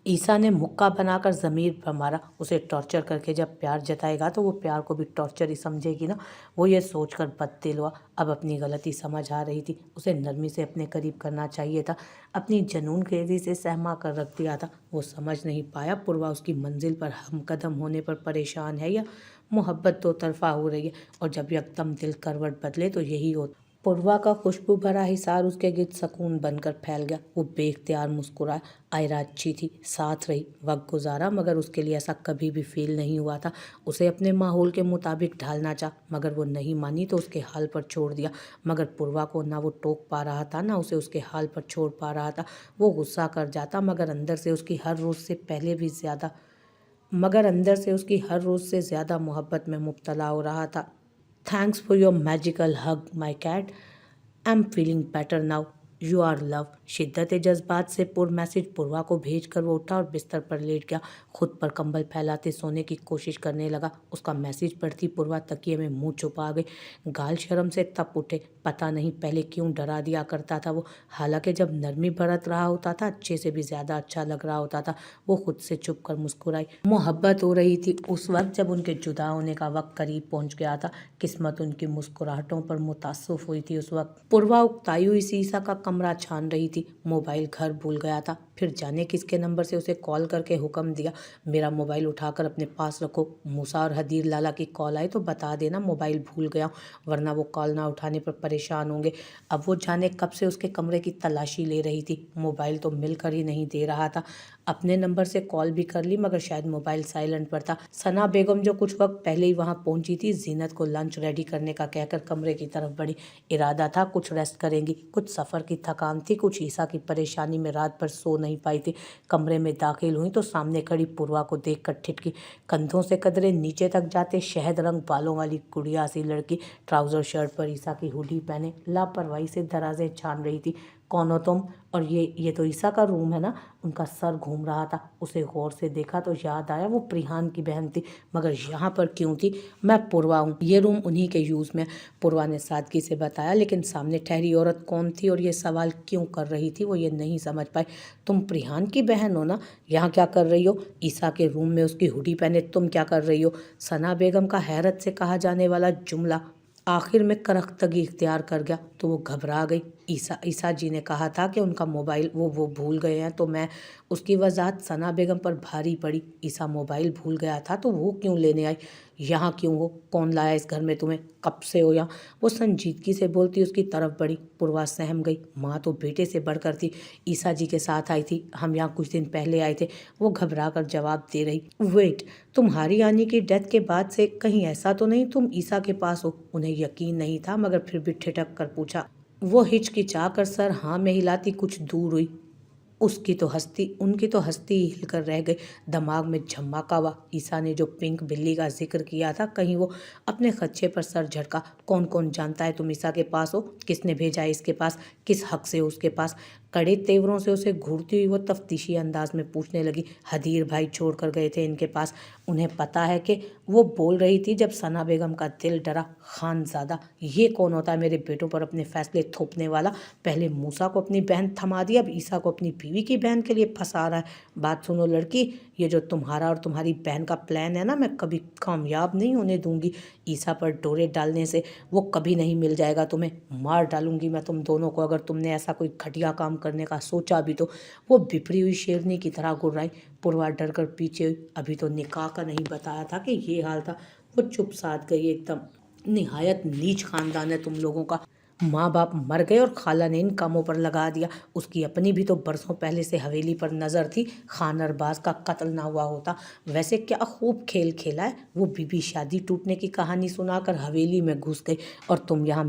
ईसा ने मुक्का बनाकर ज़मीर पर मारा। उसे टॉर्चर करके जब प्यार जताएगा तो वो प्यार को भी टॉर्चर ही समझेगी ना। वो ये सोचकर बददिल हुआ। अब अपनी गलती समझ आ रही थी। उसे नरमी से अपने करीब करना चाहिए था। अपनी जनून खेजी से सहमा कर रख दिया था। वो समझ नहीं पाया पूर्वा उसकी मंजिल पर हमकदम होने पर परेशान है या मोहब्बत दो तरफा हो रही है। और जब यकदम दिल करवट बदले तो यही होता। पूर्वा का खुशबू भरा हिसार उसके गिर्द सकून बनकर फैल गया। वो बेख्तियार मुस्कुराया। आयरा अच्छी थी, साथ रही, वक्त गुजारा, मगर उसके लिए ऐसा कभी भी फील नहीं हुआ था। उसे अपने माहौल के मुताबिक ढालना चाहा, मगर वो नहीं मानी तो उसके हाल पर छोड़ दिया। मगर पूर्वा को ना वो टोक पा रहा था, ना उसे उसके हाल पर छोड़ पा रहा था। वो गुस्सा कर जाता, मगर अंदर से उसकी हर रोज़ से ज़्यादा मोहब्बत में मुब्तला हो रहा था। Thanks for your magical hug my cat. I am feeling better now. You are love. शिद्दत जज्बात से पुर मैसेज पूर्वा को भेज कर वो उठा और बिस्तर पर लेट गया। खुद पर कंबल फैलाते सोने की कोशिश करने लगा। उसका मैसेज पढ़ती पूर्वा तकिए में मुंह छुपा गई। गाल शर्म से तप उठे। पता नहीं पहले क्यों डरा दिया करता था वो। हालांकि जब नरमी बरत रहा होता था अच्छे से भी ज़्यादा अच्छा लग रहा होता था। वो खुद से चुप कर मुस्कुराई। मोहब्बत हो रही थी उस वक्त जब उनके जुदा होने का वक्त करीब पहुंच गया था। किस्मत उनकी मुस्कुराहटों पर मुतासुफ हुई थी उस वक्त। पूर्वा उकताई हुई शीशा का कमरा छान रही थी। मोबाइल घर भूल गया था। फिर जाने किसके नंबर से उसे कॉल करके हुक्म दिया, मेरा मोबाइल उठाकर अपने पास रखो। मूसा और हदीर लाला की कॉल आई तो बता देना मोबाइल भूल गया, वरना वो कॉल ना उठाने पर परेशान होंगे। अब वो जाने कब से उसके कमरे की तलाशी ले रही थी। मोबाइल तो मिलकर ही नहीं दे रहा था। अपने नंबर से कॉल भी कर ली, मगर शायद मोबाइल साइलेंट पर था। सना बेगम जो कुछ वक्त पहले ही वहां पहुंची थी, जीनत को लंच रेडी करने का कहकर कमरे की तरफ बढ़ी। इरादा था कुछ रेस्ट करेंगी, कुछ सफ़र की थकान थी, कुछ ईसा की परेशानी में रात भर सो नहीं पाई थी। कमरे में दाखिल हुई तो सामने खड़ी पूर्वा को देखकर ठिठकी। कंधों से कदरे नीचे तक जाते शहद रंग बालों वाली गुड़िया सी लड़की, ट्राउजर शर्ट पर ईसा की हुडी पहने लापरवाही से दराजें छान रही थी। कौन हो तुम? और ये तो ईसा का रूम है ना? उनका सर घूम रहा था। उसे गौर से देखा तो याद आया वो प्रिहान की बहन थी, मगर यहाँ पर क्यों थी? मैं पूर्वा हूँ, ये रूम उन्हीं के यूज़ में। पूर्वा ने सादगी से बताया, लेकिन सामने ठहरी औरत कौन थी और ये सवाल क्यों कर रही थी वो ये नहीं समझ पाई। तुम प्रिहान की बहन हो ना? यहाँ क्या कर रही हो? ईसा के रूम में उसकी हुडी पहने तुम क्या कर रही हो? सना बेगम का हैरत से कहा जाने वाला जुमला आखिर में करख्तगी इख्तियार कर गया तो वो घबरा गई। ईसा जी ने कहा था कि उनका मोबाइल वो भूल गए हैं, तो मैं उसकी वजाहत सना बेगम पर भारी पड़ी। ईसा मोबाइल भूल गया था तो वो क्यों लेने आई? यहाँ क्यों हो? कौन लाया इस घर में तुम्हें? कब से हो यहाँ? वो संजीदगी से बोलती उसकी तरफ बढ़ी। पूर्वा सहम गई। माँ तो बेटे से बढ़कर थी। ईसा जी के साथ आई थी, हम यहाँ कुछ दिन पहले आए थे। वो घबरा कर जवाब दे रही। वेट, तुम्हारी यानी कि डेथ के बाद से कहीं ऐसा तो नहीं तुम ईसा के पास हो? उन्हें यकीन नहीं था, मगर फिर भी ठिठक कर पूछा। वो हिचकिचा कर सर हाँ में हिलाती कुछ दूर हुई। उनकी तो हस्ती हिलकर रह गई। दिमाग में झमाका हुआ। ईसा ने जो पिंक बिल्ली का जिक्र किया था, कहीं वो अपने खच्चे पर सर झटका। कौन कौन जानता है तुम ईसा के पास हो? किसने भेजा है इसके पास? किस हक से हो उसके पास? कड़े तेवरों से उसे घूरती हुई वो तफ्तीशी अंदाज में पूछने लगी। हदीर भाई छोड़ कर गए थे इनके पास। उन्हें पता है कि वो बोल रही थी जब सना बेगम का दिल डरा। खानजादा, ये कौन होता है मेरे बेटों पर अपने फैसले थोपने वाला? पहले मूसा को अपनी बहन थमा दिया, अब ईसा को अपनी बीवी की बहन के लिए फंसा रहा है। बात सुनो लड़की, ये जो तुम्हारा और तुम्हारी बहन का प्लान है ना, मैं कभी कामयाब नहीं होने दूंगी। ईसा पर डोरे डालने से वो कभी नहीं मिल जाएगा तुम्हें। मार डालूंगी मैं तुम दोनों को अगर तुमने ऐसा कोई घटिया काम करने का सोचा भी तो। वो बिफरी हुई शेरनी की तरह गुर्राई। पूर्वा डर कर पीछे हुई। अभी तो निकाह का नहीं बताया था कि ये हाल था। वो चुप साध गई एकदम। निहायत नीच खानदान है तुम लोगों का। माँ बाप मर गए और खाला ने इन कामों पर लगा दिया। उसकी अपनी भी तो बरसों पहले से हवेली पर नज़र थी। खान अरबाज का कत्ल ना हुआ होता। वैसे क्या खूब खेल खेला है। वो बीबी शादी टूटने की कहानी सुनाकर हवेली में घुस गई और तुम यहाँ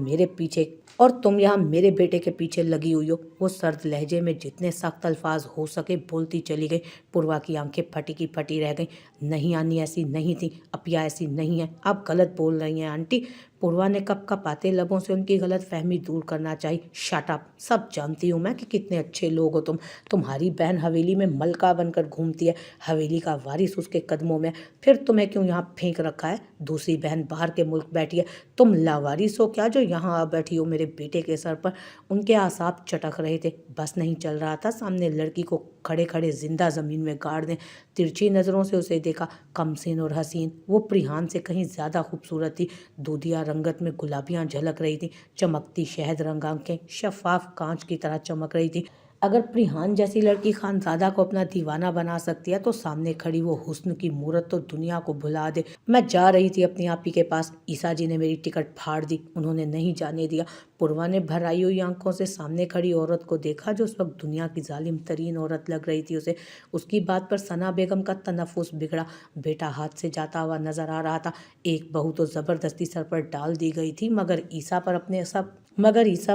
मेरे बेटे के पीछे लगी हुई हो। वो सर्द लहजे में जितने सख्त अल्फाज हो सके बोलती चली गई। पूर्वा की आंखें फटी की फटी रह गईं। नहीं आनी ऐसी नहीं थी, अपिया ऐसी नहीं है, आप गलत बोल रही हैं आंटी। पूर्वा ने कप कपाते लबों से उनकी गलत फहमी दूर करना चाहिए। शट अप, सब जानती हूँ मैं कि कितने अच्छे लोग हो तुम। तुम्हारी बहन हवेली में मलका बनकर घूमती है, हवेली का वारिस उसके कदमों में, फिर तुम्हें क्यों यहाँ फेंक रखा है? दूसरी बहन बाहर के मुल्क बैठी है, तुम लावारिस हो क्या जो यहाँ आ बैठी हो मेरे बेटे के सर पर? उनके आसाब चटक रहे थे, बस नहीं चल रहा था सामने लड़की को खड़े खड़े जिंदा जमीन में गाड़ दें। तिरछी नज़रों से उसे देखा, कमसीन और हसीन, वो प्रिहान से कहीं ज़्यादा खूबसूरत थी। दूधिया रंगत में गुलाबियाँ झलक रही थी, चमकती शहद रंग आंखें शफाफ कांच की तरह चमक रही थी। अगर प्रिहान जैसी लड़की खानजादा को अपना दीवाना बना सकती है तो सामने खड़ी वो हुस्न की मूरत तो दुनिया को भुला दे। मैं जा रही थी अपनी आपी के पास, ईसा जी ने मेरी टिकट फाड़ दी, उन्होंने नहीं जाने दिया। पूर्वा ने भर आई हुई आंखों से सामने खड़ी औरत को देखा जो उस वक्त दुनिया की जालिम तरीन औरत लग रही थी उसे। उसकी बात पर सना बेगम का तनफ्फुस बिगड़ा। बेटा हाथ से जाता हुआ नजर आ रहा था। एक बहू तो जबरदस्ती सर पर डाल दी गई थी, मगर ईसा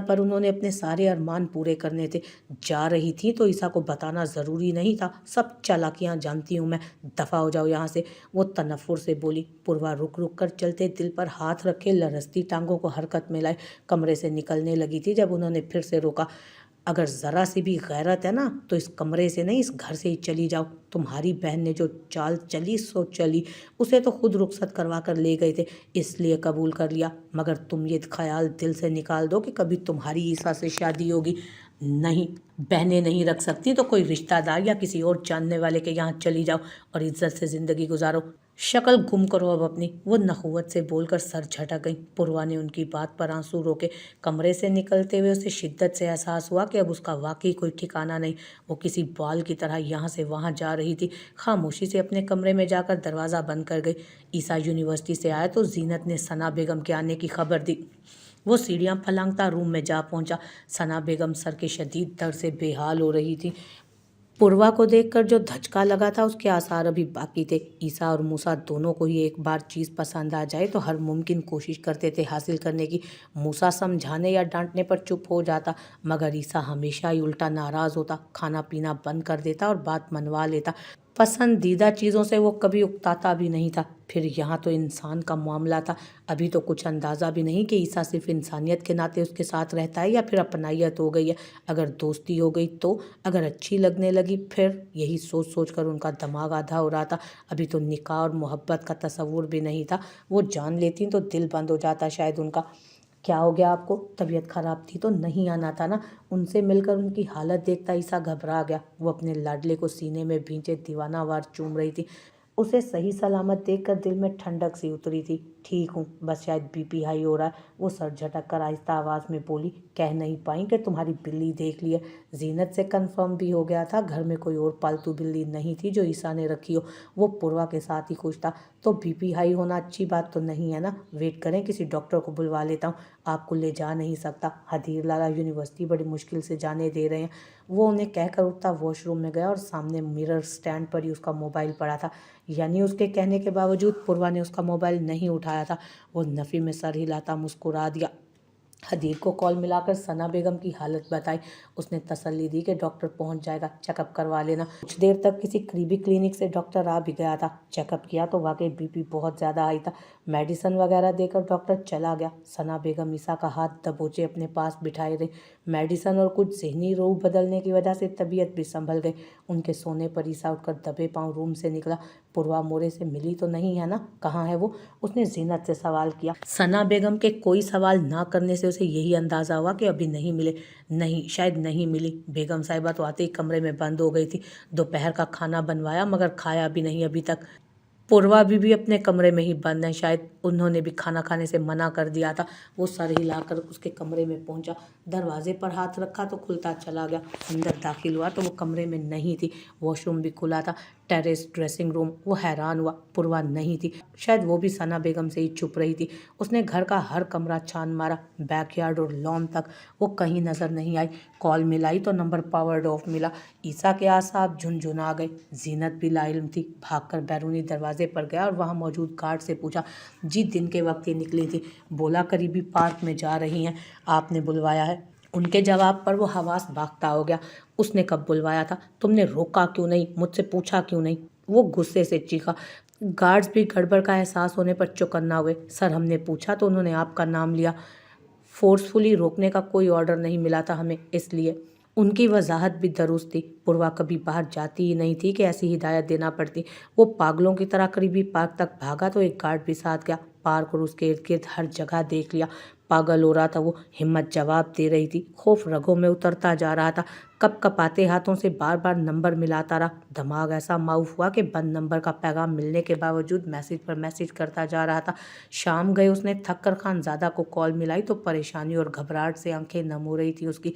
पर उन्होंने अपने सारे अरमान पूरे करने थे। जा रही थी तो ईसा को बताना ज़रूरी नहीं था, सब चालाकियाँ जानती हूँ मैं, दफ़ा हो जाओ यहाँ से, वो तनफ्फुर से बोली। पूर्वा रुक रुक कर चलते दिल पर हाथ रखे लरसती टांगों को हरकत में लाए कमरे से निकलने लगी थी जब उन्होंने फिर से रोका। अगर ज़रा सी भी गैरत है ना तो इस कमरे से नहीं, इस घर से ही चली जाओ। तुम्हारी बहन ने जो चाल चली सो चली, उसे तो खुद रुखसत करवा कर ले गए थे, इसलिए कबूल कर लिया। मगर तुम ये ख्याल दिल से निकाल दो कि कभी तुम्हारी ईसा से शादी होगी। नहीं, बहनें नहीं रख सकती तो कोई रिश्तेदार या किसी और जानने वाले के यहाँ चली जाओ और इज्जत से ज़िंदगी गुजारो। शक्ल गुम करो अब अपनी, वो नखुवत से बोलकर सर झटक गई। पूर्वा ने उनकी बात पर आंसू रोके। कमरे से निकलते हुए उसे शिद्दत से एहसास हुआ कि अब उसका वाकई कोई ठिकाना नहीं। वो किसी बाल की तरह यहाँ से वहाँ जा रही थी। खामोशी से अपने कमरे में जाकर दरवाज़ा बंद कर गई। ईसा यूनिवर्सिटी से आया तो जीनत ने सना बेगम के आने की खबर दी। वो सीढ़ियाँ फलांगता रूम में जा पहुंचा। सना बेगम सर के शदीद दर्द से बेहाल हो रही थी। पूर्वा को देखकर जो धचका लगा था उसके आसार अभी बाकी थे। ईसा और मूसा दोनों को ही एक बार चीज़ पसंद आ जाए तो हर मुमकिन कोशिश करते थे हासिल करने की। मूसा समझाने या डांटने पर चुप हो जाता, मगर ईसा हमेशा ही उल्टा नाराज़ होता, खाना पीना बंद कर देता और बात मनवा लेता। पसंदीदा चीज़ों से वो कभी उकताता भी नहीं था। फिर यहाँ तो इंसान का मामला था। अभी तो कुछ अंदाज़ा भी नहीं कि ईसा सिर्फ इंसानियत के नाते उसके साथ रहता है या फिर अपनाइयत हो गई है। अगर दोस्ती हो गई तो, अगर अच्छी लगने लगी फिर, यही सोच सोच कर उनका दिमाग आधा हो रहा था। अभी तो निकाह और मोहब्बत का तस्वुर भी नहीं था। वो जान लेती तो दिल बंद हो जाता शायद उनका। क्या हो गया आपको? तबीयत खराब थी तो नहीं आना था ना? उनसे मिलकर उनकी हालत देखता ईसा घबरा गया। वो अपने लाडले को सीने में भींचे दीवानावार चूम रही थी। उसे सही सलामत देखकर दिल में ठंडक सी उतरी थी। ठीक हूँ, बस शायद बीपी हाई हो रहा है, वो सर झटक कर आहिस्ता आवाज़ में बोली। कह नहीं पाई कि तुम्हारी बिल्ली देख ली है। जीनत से कंफर्म भी हो गया था घर में कोई और पालतू बिल्ली नहीं थी जो ईसा ने रखी हो। वो पूर्वा के साथ ही खुश था। तो बीपी हाई होना अच्छी बात तो नहीं है ना? वेट करें, किसी डॉक्टर को बुलवा लेता हूँ। आपको ले जा नहीं सकता, हदीर लाला यूनिवर्सिटी बड़ी मुश्किल से जाने दे रहे हैं। वो उन्हें कहकर उठता वॉशरूम में गया और सामने मिरर स्टैंड पर ही उसका मोबाइल पड़ा था। यानी उसके कहने के बावजूद पूर्वा ने उसका मोबाइल नहीं उठाया था। वो नफ़ी में सर हिलाता मुस्कुरा दिया। हदीर को कॉल मिलाकर सना बेगम की हालत बताई। उसने तसल्ली दी कि डॉक्टर पहुंच जाएगा, चेकअप करवा लेना। कुछ देर तक किसी करीबी क्लिनिक से डॉक्टर आ भी गया था। चेकअप किया तो वाकई बीपी बहुत ज़्यादा हाई था। मेडिसिन वगैरह देकर डॉक्टर चला गया। सना बेगम ईसा का हाथ दबोचे अपने पास बिठाए रही। मेडिसिन और कुछ जहनी रूह बदलने की वजह से तबीयत भी संभल गई। उनके सोने पर ईसा उठकर दबे पांव रूम से निकला। पूर्वा मोरे से मिली तो नहीं है ना? कहाँ है वो? उसने जीनत से सवाल किया। सना बेगम के कोई सवाल ना करने से उसे यही अंदाज़ा हुआ कि अभी नहीं मिले। नहीं, शायद नहीं मिली। बेगम साहिबा तो आते ही कमरे में बंद हो गई थी। दोपहर का खाना बनवाया मगर खाया भी नहीं अभी तक। पूर्वा भी अपने कमरे में ही बंद है, शायद उन्होंने भी खाना खाने से मना कर दिया था। वो सर हिलाकर उसके कमरे में पहुंचा, दरवाजे पर हाथ रखा तो खुलता चला गया। अंदर दाखिल हुआ तो वो कमरे में नहीं थी। वॉशरूम भी खुला था, टेरेस, ड्रेसिंग रूम। वो हैरान हुआ, पूर्वा नहीं थी। शायद वो भी सना बेगम से ही छुप रही थी। उसने घर का हर कमरा छान मारा, बैकयार्ड और लॉन तक, वो कहीं नजर नहीं आई। कॉल मिलाई तो नंबर पावर्ड ऑफ मिला। ईसा के आसाब झुनझुना गए। जीनत भी लाइल्म थी, भागकर बैरूनी दरवाजे पर गया और वहां मौजूद गार्ड से पूछा। जी, दिन के वक्त ही निकली थी। बोला करीबी पार्क में जा रही हैं, आपने बुलवाया है? उनके जवाब पर वो हवास भागता हो गया। उसने कब बुलवाया था? तुमने रोका क्यों नहीं? मुझसे पूछा क्यों नहीं? वो गुस्से से चीखा। गार्ड्स भी गड़बड़ का एहसास होने पर चौकन्ना हुए। सर, हमने पूछा तो उन्होंने आपका नाम लिया। फोर्सफुली रोकने का कोई ऑर्डर नहीं मिला था हमें, इसलिए। उनकी वजाहत भी दुरुस्त थी। पूर्वा कभी बाहर जाती ही नहीं थी कि ऐसी हिदायत देना पड़ती। वो पागलों की तरह करीबी पार्क तक भागा तो एक गार्ड भी साथ गया। पार्क और उसके इर्द गिर्द हर जगह देख लिया। पागल हो रहा था वो। हिम्मत जवाब दे रही थी। खौफ रगों में उतरता जा रहा था। कप कपाते हाथों से बार बार नंबर मिलाता रहा। दिमाग ऐसा माउफ हुआ कि बंद नंबर का पैगाम मिलने के बावजूद मैसेज पर मैसेज करता जा रहा था। शाम गए उसने थक कर खानजादा को कॉल मिलाई तो परेशानी और घबराहट से आंखें नम हो रही थी उसकी।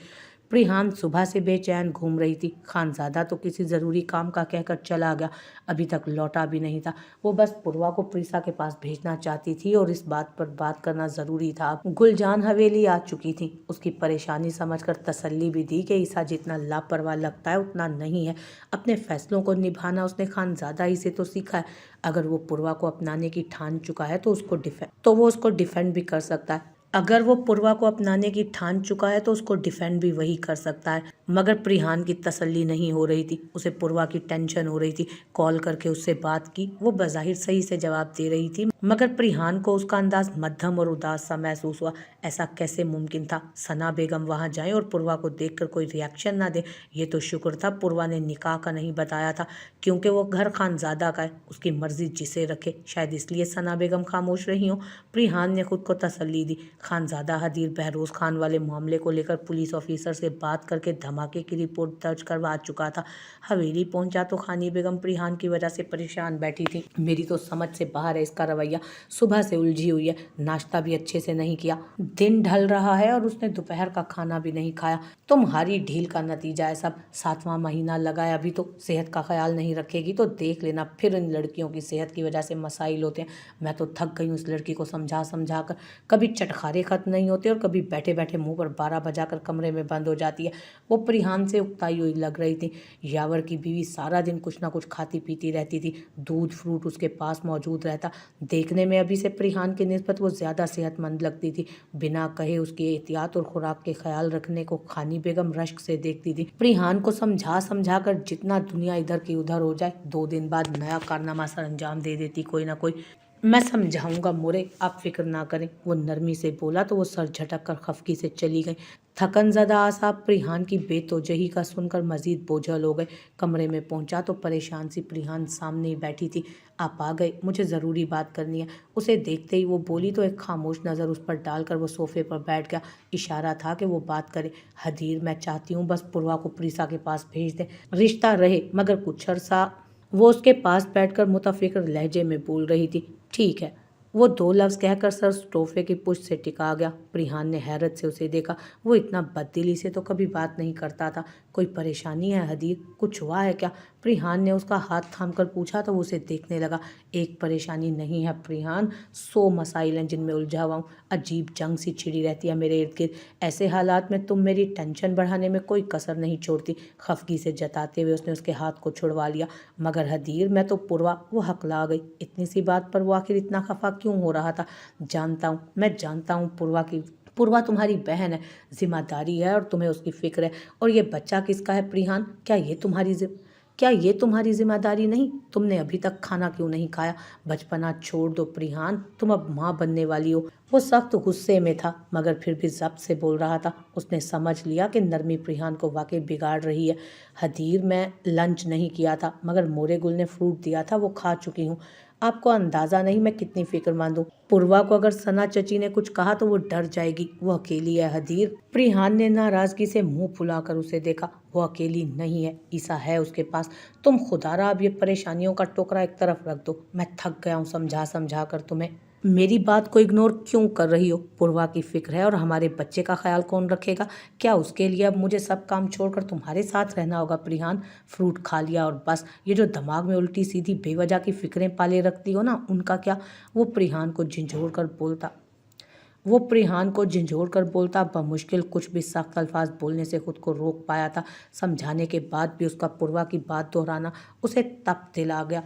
प्रिहान सुबह से बेचैन घूम रही थी। खानजादा तो किसी ज़रूरी काम का कहकर चला गया, अभी तक लौटा भी नहीं था। वो बस पूर्वा को प्रीसा के पास भेजना चाहती थी और इस बात पर बात करना ज़रूरी था। गुलजान हवेली आ चुकी थी। उसकी परेशानी समझकर तसल्ली भी दी कि ईसा जितना लापरवाह लगता है उतना नहीं है। अपने फैसलों को निभाना उसने खानजादा ही से तो सीखा है। अगर वो पूर्वा को अपनाने की ठान चुका है तो वो उसको डिफेंड भी कर सकता है। अगर वो पूर्वा को अपनाने की ठान चुका है तो उसको डिफेंड भी वही कर सकता है। मगर प्रिहान की तसल्ली नहीं हो रही थी। उसे पूर्वा की टेंशन हो रही थी। कॉल करके उससे बात की। वो बज़ाहिर सही से जवाब दे रही थी, मगर प्रिहान को उसका अंदाज मध्यम और उदास सा महसूस हुआ। ऐसा कैसे मुमकिन था? सना बेगम वहां जाए और पूर्वा को देखकर कोई रिएक्शन ना दे। ये तो शुक्र था पूर्वा ने निकाह का नहीं बताया था, क्योंकि वो घर खानजादा का है। उसकी मर्जी जिसे रखे। शायद इसलिए सना बेगम खामोश रही हो। प्रिहान ने खुद को तसल्ली दी। खानजादा हदीर बहरोज खान वाले मामले को लेकर पुलिस ऑफिसर से बात करके धमाके की रिपोर्ट दर्ज करवा चुका था। हवेली पहुंचा तो खानी बेगम प्रिहान की वजह से परेशान बैठी थी। मेरी तो समझ से बाहर है इसका रवैया। सुबह से उलझी हुई है, नाश्ता भी अच्छे से नहीं किया, दिन ढल रहा है और उसने दोपहर का खाना भी नहीं खाया। तुम्हारी ढील का नतीजा है सब। 7वां महीना लगा है अभी तो। सेहत का ख्याल नहीं रखेगी तो देख लेना फिर इन लड़कियों की सेहत की वजह से मसाइल होते हैं। मैं तो थक गई हूँ उस लड़की को समझा समझा कर। कभी चटखारे खत्म नहीं होते और कभी बैठे बैठे मुंह पर 12 बजाकर कमरे में बंद हो जाती है। वो प्रिहान से उकताई हुई लग रही थी। यावर की बीवी सारा दिन कुछ ना कुछ खाती पीती रहती थी। दूध फ्रूट उसके पास मौजूद रहता। देखने में अभी से प्रिहान की निस्बत वो ज़्यादा सेहतमंद लगती थी। बिना कहे उसकी एहतियात और खुराक के ख्याल रखने को खानी बेगम रश्क से देखती थी। प्रिहान को समझा समझा कर जितना दुनिया इधर की उधर हो जाए, 2 दिन बाद नया कारनामा सर अंजाम दे देती कोई ना कोई। मैं समझाऊंगा मोरे, आप फिक्र ना करें, वो नरमी से बोला तो वो सर झटक कर खफकी से चली गई। थकन ज़दा आसाब प्रिहान की बेतोजही का सुनकर मजीद बोझल हो गए। कमरे में पहुंचा तो परेशान सी प्रिहान सामने ही बैठी थी। आप आ गए, मुझे ज़रूरी बात करनी है। उसे देखते ही वो बोली तो एक खामोश नज़र उस पर डालकर वो सोफे पर बैठ गया। इशारा था कि वो बात करे। हदीर, मैं चाहती हूँ बस पूर्वा को प्रीसा के पास भेज दें, रिश्ता रहे। मगर कुछ अरसा वो उसके पास बैठकर मुतफिक्र लहजे में बोल रही थी। ठीक है। वो 2 लफ्ज़ कहकर सर सोफे की पुष्ट से टिका गया। प्रिहान ने हैरत से उसे देखा। वो इतना बददिली से तो कभी बात नहीं करता था। कोई परेशानी है हदीर? कुछ हुआ है क्या? प्रिहान ने उसका हाथ थामकर पूछा तो वो उसे देखने लगा। एक परेशानी नहीं है प्रिहान, 100 मसाइल हैं जिनमें उलझा हुआ हूँ। अजीब जंग सी छिड़ी रहती है मेरे इर्द गिर्द। ऐसे हालात में तुम मेरी टेंशन बढ़ाने में कोई कसर नहीं छोड़ती। खफगी से जताते हुए उसने उसके हाथ को छुड़वा लिया। मगर हदीर, मैं तो पूर्वा। वो हकला गई। इतनी सी बात पर वो आखिर इतना खफा क्यों हो रहा था? जानता हूँ, मैं जानता हूँ पूर्वा तुम्हारी बहन है, जिम्मेदारी है और तुम्हें उसकी फिक्र है। और ये बच्चा किसका है प्रिहान? क्या ये तुम्हारी जिम्मेदारी नहीं? तुमने अभी तक खाना क्यों नहीं खाया? बचपना छोड़ दो प्रिहान, तुम अब माँ बनने वाली हो। वो सख्त गुस्से में था मगर फिर भी जब्त से बोल रहा था। उसने समझ लिया कि नरमी प्रिहान को वाकई बिगाड़ रही है। हदीर, मैं लंच नहीं किया था मगर मोरे गुल ने फ्रूट दिया था, वो खा चुकी हूँ। आपको अंदाज़ा नहीं मैं कितनी फिक्रमंद हूँ। पूर्वा को अगर सना चची ने कुछ कहा तो वो डर जाएगी। वो अकेली है हदीर। प्रिहान ने नाराज़गी से मुंह फुलाकर उसे देखा। वो अकेली नहीं है, ईसा है उसके पास। तुम खुदारा अब ये परेशानियों का टोकरा एक तरफ रख दो। मैं थक गया हूँ समझा समझा कर तुम्हें। मेरी बात को इग्नोर क्यों कर रही हो? पूर्वा की फिक्र है और हमारे बच्चे का ख्याल कौन रखेगा? क्या उसके लिए अब मुझे सब काम छोड़कर तुम्हारे साथ रहना होगा प्रिहान? फ्रूट खा लिया और बस। ये जो दिमाग में उल्टी सीधी बेवजह की फिक्रें पाले रखती हो ना, उनका क्या? वो प्रिहान को झिझोड़ कर बोलता बमुश्किल कुछ भी सख्त अल्फाज बोलने से खुद को रोक पाया था। समझाने के बाद भी उसका पूर्वा की बात दोहराना उसे तप दिला गया।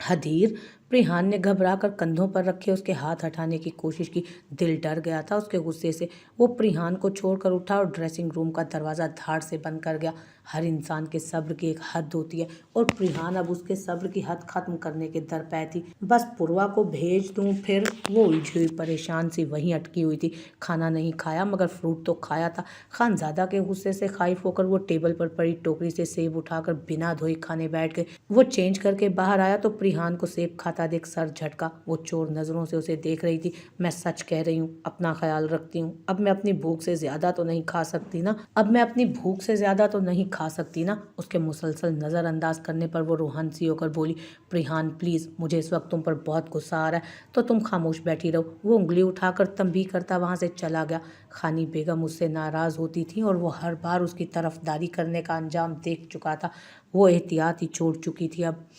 हदीर, प्रिहान ने घबरा कर कंधों पर रखे उसके हाथ हटाने की कोशिश की। दिल डर गया था उसके गुस्से से। वो प्रिहान को छोड़कर उठा और ड्रेसिंग रूम का दरवाज़ा धाड़ से बंद कर गया। हर इंसान के सब्र की एक हद होती है और प्रिहान अब उसके सब्र की हद खत्म करने के दर पे थी। बस पूर्वा को भेज दूं फिर। वो उलझी हुई परेशान सी वहीं अटकी हुई थी। खाना नहीं खाया मगर फ्रूट तो खाया था। खानजादा के गुस्से से खाइफ होकर वो टेबल पर पड़ी टोकरी से सेब उठाकर बिना धोए खाने बैठ गए। वो चेंज करके बाहर आया तो प्रिहान को सेब खाता देख सर झटका। वो चोर नजरों से उसे देख रही थी। मैं सच कह रही हूँ, अपना ख्याल रखती हूँ। अब मैं अपनी भूख से ज्यादा तो नहीं खा सकती ना। उसके मुसलसल नजरअंदाज करने पर वो रूहान सी होकर बोली, प्रिहान प्लीज, मुझे इस वक्त तुम पर बहुत गुस्सा आ रहा है तो तुम खामोश बैठी रहो। वो उंगली उठाकर तंबी करता वहां से चला गया। खानी बेगम उससे नाराज होती थी और वो हर बार उसकी तरफदारी करने का अंजाम देख चुका था। वो एहतियात ही छोड़ चुकी थी अब।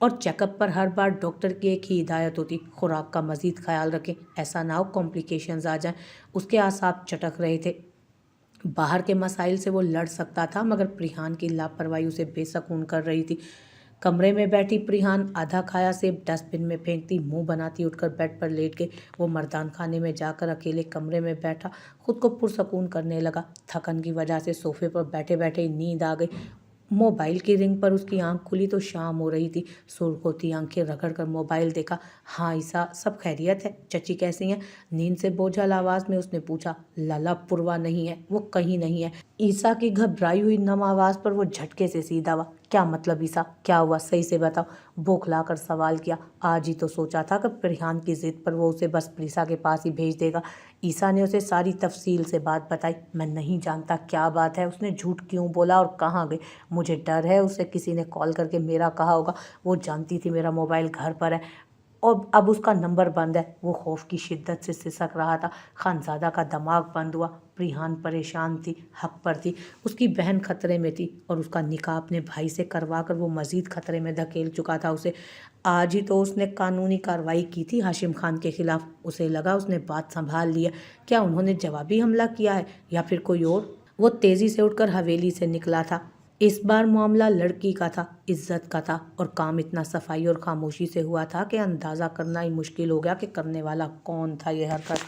और चेकअप पर हर बार डॉक्टर की एक ही हिदायत होती, खुराक का मजीद ख्याल रखें, ऐसा ना हो कॉम्प्लिकेशंस आ जाएं। उसके आसाब चटक रहे थे। बाहर के मसाइल से वो लड़ सकता था मगर प्रिहान की लापरवाही उसे बेसकून कर रही थी। कमरे में बैठी प्रिहान आधा खाया सेब डस्टबिन में फेंकती मुंह बनाती उठकर बेड पर लेट गई। वो मर्दान खाने में जाकर अकेले कमरे में बैठा खुद को पुरसकून करने लगा। थकन की वजह से सोफे पर बैठे बैठे नींद आ गई। मोबाइल की रिंग पर उसकी आंख खुली तो शाम हो रही थी। सुर्ख होती आंखें रगड़कर मोबाइल देखा। हाँ ईसा, सब खैरियत है? चची कैसी हैं? नींद से बोझल आवाज में उसने पूछा। लाला पुरवा नहीं है, वो कहीं नहीं है। ईसा की घबराई हुई नम आवाज पर वो झटके से सीधा हुआ। क्या मतलब ईसा, क्या हुआ? सही से बताओ। बौखलाकर सवाल किया। आज ही तो सोचा था कि प्रिहान की जिद पर वो उसे बस प्रीसा के पास ही भेज देगा। ईसा ने उसे सारी तफसील से बात बताई। मैं नहीं जानता क्या बात है, उसने झूठ क्यों बोला और कहाँ गए। मुझे डर है उसे किसी ने कॉल करके मेरा कहा होगा। वो जानती थी मेरा मोबाइल घर पर है और अब उसका नंबर बंद है। वो खौफ की शिद्दत से सिसक रहा था। खानजादा का दिमाग बंद हुआ। प्रिहान परेशान थी, हक पर थी। उसकी बहन खतरे में थी और उसका निकाह अपने भाई से करवा कर वो मजीद खतरे में धकेल चुका था उसे। आज ही तो उसने कानूनी कार्रवाई की थी हाशिम खान के खिलाफ। उसे लगा उसने बात संभाल ली है। क्या उन्होंने जवाबी हमला किया है या फिर कोई और? वो तेजी से उठकर हवेली से निकला था। इस बार मामला लड़की का था, इज्जत का था और काम इतना सफाई और खामोशी से हुआ था कि अंदाजा करना ही मुश्किल हो गया कि करने वाला कौन था ये हरकत।